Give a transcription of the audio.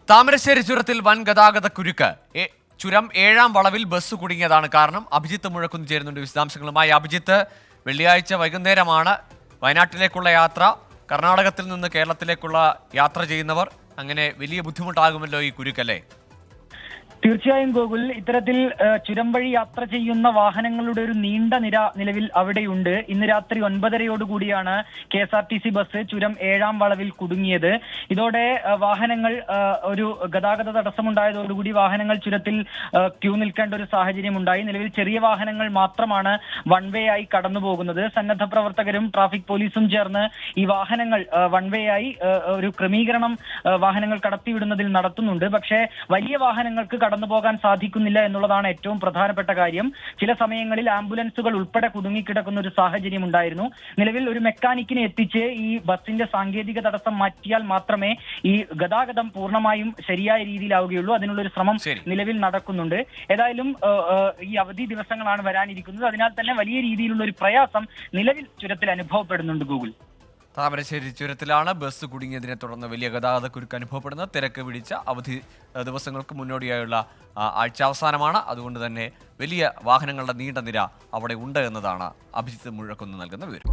താമരശ്ശേരി ചുരത്തിൽ വൻ ഗതാഗത കുരുക്ക്. ചുരം 7-ാം വളവിൽ ബസ് കുടുങ്ങിയതാണ് കാരണം. അഭിജിത്ത് മുഴക്കുന്ന് ചേരുന്നുണ്ട് വിശദാംശങ്ങളുമായി. അഭിജിത്ത്, വെള്ളിയാഴ്ച വൈകുന്നേരമാണ് വയനാട്ടിലേക്കുള്ള യാത്ര. കർണാടകത്തിൽ നിന്ന് കേരളത്തിലേക്കുള്ള യാത്ര ചെയ്യുന്നവർ അങ്ങനെ വലിയ ബുദ്ധിമുട്ടാകുമല്ലോ ഈ കുരുക്കല്ലേ? തീർച്ചയായും ഗോകുൽ, ഇത്തരത്തിൽ ചുരം വഴി യാത്ര ചെയ്യുന്ന വാഹനങ്ങളുടെ ഒരു നീണ്ട നിര നിലവിൽ അവിടെയുണ്ട്. ഇന്ന് രാത്രി 9:30യോടുകൂടിയാണ് KSRTC ബസ് ചുരം 7-ാം വളവിൽ കുടുങ്ങിയത്. ഇതോടെ വാഹനങ്ങൾ ഒരു ഗതാഗത തടസ്സമുണ്ടായതോടുകൂടി വാഹനങ്ങൾ ചുരത്തിൽ ക്യൂ നിൽക്കേണ്ട ഒരു സാഹചര്യം ഉണ്ടായി. നിലവിൽ ചെറിയ വാഹനങ്ങൾ മാത്രമാണ് വൺ വേ ആയി കടന്നു പോകുന്നത്. സന്നദ്ധ പ്രവർത്തകരും ട്രാഫിക് പോലീസും ചേർന്ന് ഈ വാഹനങ്ങൾ വൺ വേ ആയി ഒരു ക്രമീകരണം വാഹനങ്ങൾ കടത്തിവിടുന്നതിൽ നടത്തുന്നുണ്ട്. പക്ഷേ വലിയ വാഹനങ്ങൾക്ക് കടന്നു പോകാൻ സാധിക്കുന്നില്ല എന്നുള്ളതാണ് ഏറ്റവും പ്രധാനപ്പെട്ട കാര്യം. ചില സമയങ്ങളിൽ ആംബുലൻസുകൾ ഉൾപ്പെടെ കുടുങ്ങിക്കിടക്കുന്ന ഒരു സാഹചര്യം ഉണ്ടായിരുന്നു. നിലവിൽ ഒരു മെക്കാനിക്കിനെ എത്തിച്ച് ഈ ബസിന്റെ സാങ്കേതിക തടസ്സം മാറ്റിയാൽ മാത്രമേ ഈ ഗതാഗതം പൂർണ്ണമായും ശരിയായ രീതിയിലാവുകയുള്ളൂ. അതിനുള്ളൊരു ശ്രമം നിലവിൽ നടക്കുന്നുണ്ട്. ഏതായാലും ഈ അവധി ദിവസങ്ങളാണ് വരാനിരിക്കുന്നത്. അതിനാൽ തന്നെ വലിയ രീതിയിലുള്ള ഒരു പ്രയാസം നിലവിൽ ചുരത്തിൽ അനുഭവപ്പെടുന്നുണ്ട് ഗൂഗിൾ. താമരശ്ശേരി ചുരത്തിലാണ് ബസ് കുടുങ്ങിയതിനെ തുടർന്ന് വലിയ ഗതാഗത കുരുക്ക് അനുഭവപ്പെടുന്നത്. തിരക്ക് പിടിച്ച അവധി ദിവസങ്ങൾക്ക് മുന്നോടിയായുള്ള ആഴ്ചാവസാനമാണ്. അതുകൊണ്ട് തന്നെ വലിയ വാഹനങ്ങളുടെ നീണ്ട നിര അവിടെ ഉണ്ട് എന്നതാണ് അഭിജിത്ത് മുഴക്കുന്ന് നൽകുന്ന വിവരം.